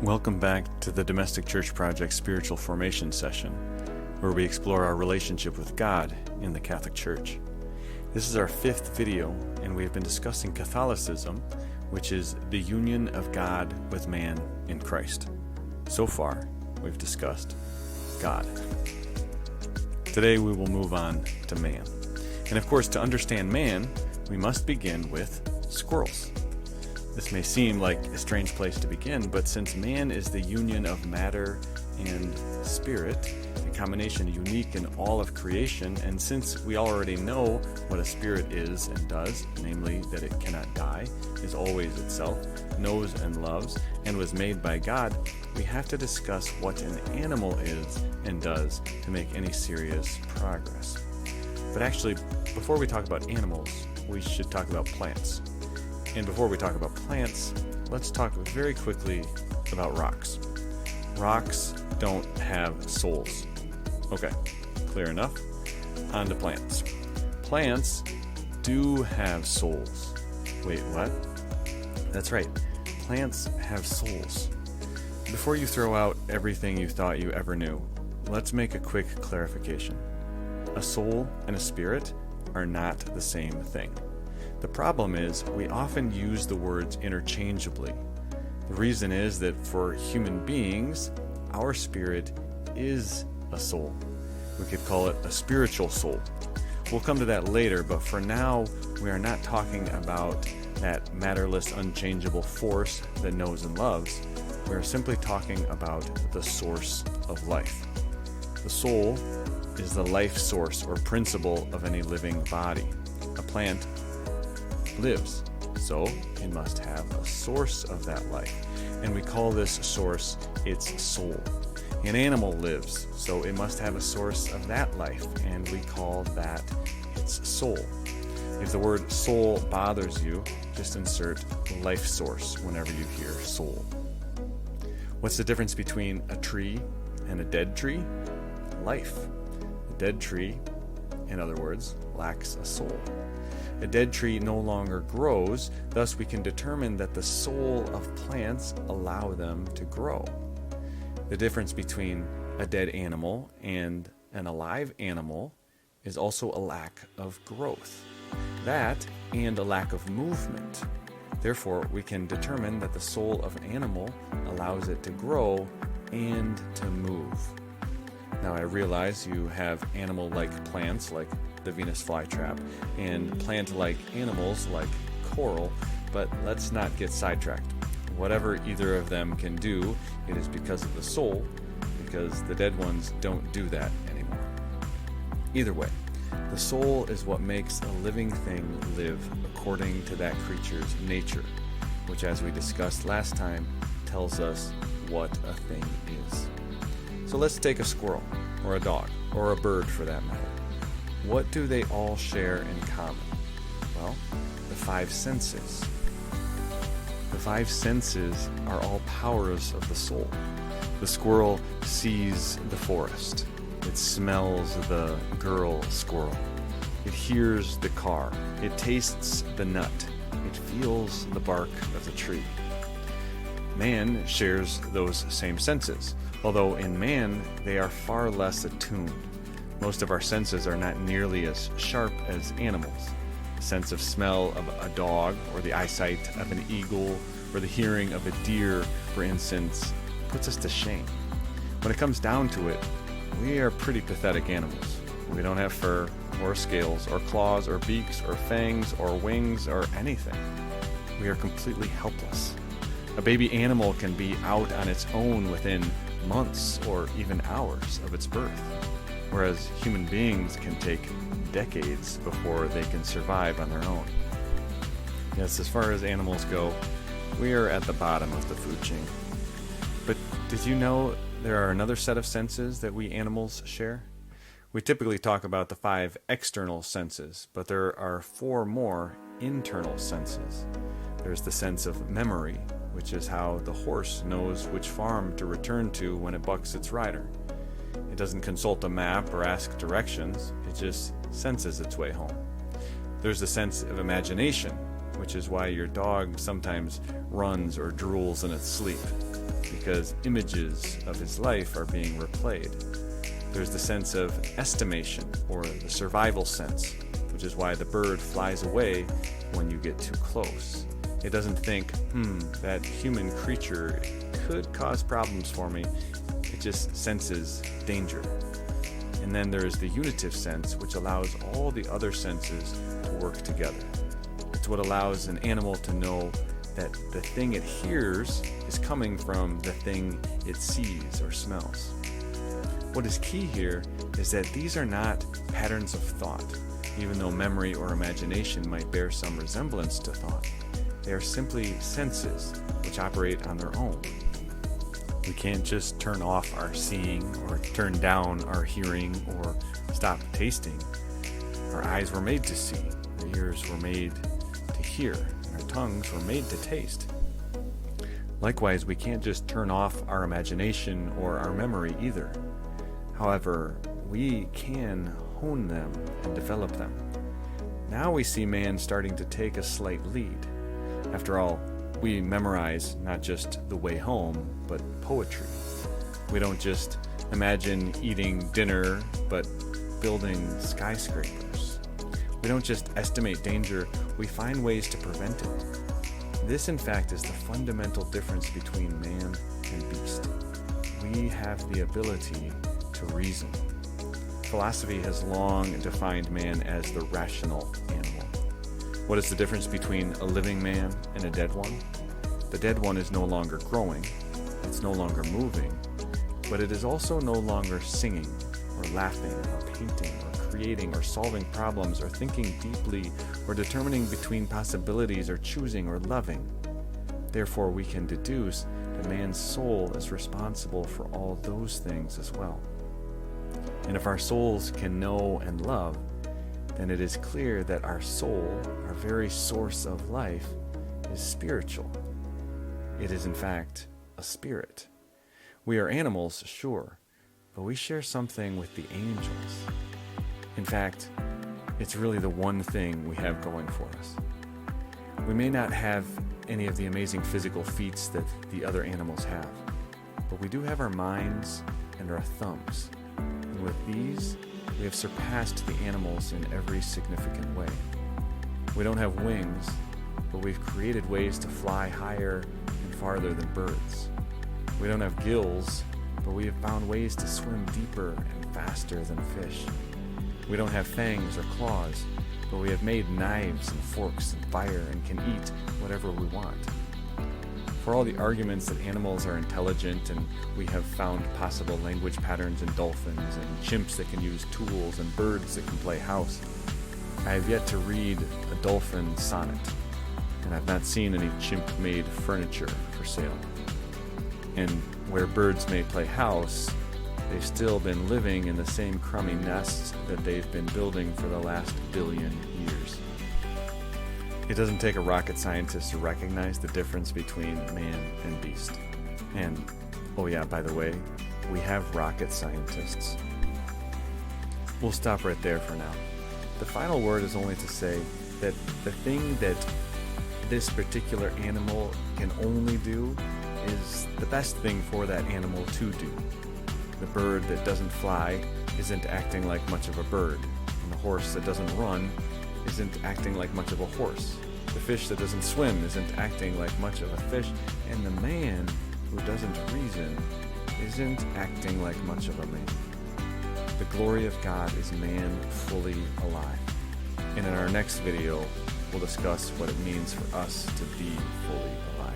Welcome back to the Domestic Church Project Spiritual Formation Session, where we explore our relationship with God in the Catholic Church. This is our 5th video, and we have been discussing Catholicism, which is the union of God with man in Christ. So far, we've discussed God. Today we will move on to man. And of course, to understand man, we must begin with squirrels. This may seem like a strange place to begin, but since man is the union of matter and spirit, a combination unique in all of creation, and since we already know what a spirit is and does, namely that it cannot die, is always itself, knows and loves, and was made by God, we have to discuss what an animal is and does to make any serious progress. But actually, before we talk about animals, we should talk about plants. And before we talk about plants, let's talk very quickly about rocks. Rocks don't have souls. Okay, clear enough. On to plants. Plants do have souls. Wait, what? That's right. Plants have souls. Before you throw out everything you thought you ever knew, let's make a quick clarification. A soul and a spirit are not the same thing. The problem is we often use the words interchangeably. The reason is that for human beings, our spirit is a soul. We could call it a spiritual soul. We'll come to that later, but for now, we are not talking about that matterless, unchangeable force that knows and loves. We are simply talking about the source of life. The soul is the life source or principle of any living body. A plant lives, so it must have a source of that life, and we call this source its soul. An animal lives, so it must have a source of that life, and we call that its soul. If the word soul bothers you, just insert life source whenever you hear soul. What's the difference between a tree and a dead tree? Life. A dead tree, in other words, lacks a soul. A dead tree no longer grows, thus we can determine that the soul of plants allow them to grow. The difference between a dead animal and an alive animal is also a lack of growth. That and a lack of movement. Therefore, we can determine that the soul of an animal allows it to grow and to move. Now, I realize you have animal-like plants like the Venus flytrap and plant-like animals like coral, but let's not get sidetracked. Whatever either of them can do, it is because of the soul, because the dead ones don't do that anymore. Either way, the soul is what makes a living thing live according to that creature's nature, which, as we discussed last time, tells us what a thing is. So let's take a squirrel, or a dog, or a bird for that matter. What do they all share in common? Well, the 5 senses. The 5 senses are all powers of the soul. The squirrel sees the forest. It smells the girl squirrel. It hears the car. It tastes the nut. It feels the bark of the tree. Man shares those same senses, although in man they are far less attuned. Most of our senses are not nearly as sharp as animals. The sense of smell of a dog, or the eyesight of an eagle, or the hearing of a deer, for instance, puts us to shame. When it comes down to it, we are pretty pathetic animals. We don't have fur, or scales, or claws, or beaks, or fangs, or wings, or anything. We are completely helpless. A baby animal can be out on its own within months or even hours of its birth, whereas human beings can take decades before they can survive on their own. Yes, as far as animals go, we are at the bottom of the food chain. But did you know there are another set of senses that we animals share? We typically talk about the 5 external senses, but there are 4 more internal senses. There's the sense of memory, which is how the horse knows which farm to return to when it bucks its rider. It doesn't consult a map or ask directions, it just senses its way home. There's the sense of imagination, which is why your dog sometimes runs or drools in its sleep, because images of his life are being replayed. There's the sense of estimation, or the survival sense, which is why the bird flies away when you get too close. It doesn't think, that human creature could cause problems for me. It just senses danger. And then there is the unitive sense, which allows all the other senses to work together. It's what allows an animal to know that the thing it hears is coming from the thing it sees or smells. What is key here is that these are not patterns of thought, even though memory or imagination might bear some resemblance to thought. They are simply senses which operate on their own. We can't just turn off our seeing or turn down our hearing or stop tasting. Our eyes were made to see, our ears were made to hear, and our tongues were made to taste. Likewise, we can't just turn off our imagination or our memory either. However, we can hone them and develop them. Now we see man starting to take a slight lead. After all, we memorize not just the way home, but poetry. We don't just imagine eating dinner, but building skyscrapers. We don't just estimate danger, we find ways to prevent it. This, in fact, is the fundamental difference between man and beast. We have the ability to reason. Philosophy has long defined man as the rational animal. What is the difference between a living man and a dead one? The dead one is no longer growing, it's no longer moving, but it is also no longer singing, or laughing, or painting, or creating, or solving problems, or thinking deeply, or determining between possibilities, or choosing, or loving. Therefore, we can deduce that man's soul is responsible for all those things as well. And if our souls can know and love, then it is clear that our soul, our very source of life, is spiritual. It is, in fact, a spirit. We are animals, sure, but we share something with the angels. In fact, it's really the one thing we have going for us. We may not have any of the amazing physical feats that the other animals have, but we do have our minds and our thumbs. And with these, we have surpassed the animals in every significant way. We don't have wings, but we've created ways to fly higher and farther than birds. We don't have gills, but we have found ways to swim deeper and faster than fish. We don't have fangs or claws, but we have made knives and forks and fire and can eat whatever we want. For all the arguments that animals are intelligent and we have found possible language patterns in dolphins and chimps that can use tools and birds that can play house, I have yet to read a dolphin sonnet, and I've not seen any chimp-made furniture for sale. And where birds may play house, they've still been living in the same crummy nests that they've been building for the last billion years. It doesn't take a rocket scientist to recognize the difference between man and beast. And, oh yeah, by the way, we have rocket scientists. We'll stop right there for now. The final word is only to say that the thing that this particular animal can only do is the best thing for that animal to do. The bird that doesn't fly isn't acting like much of a bird, and the horse that doesn't run isn't acting like much of a horse. The fish that doesn't swim isn't acting like much of a fish, and the man who doesn't reason isn't acting like much of a man. The glory of God is man fully alive. And in our next video, we'll discuss what it means for us to be fully alive.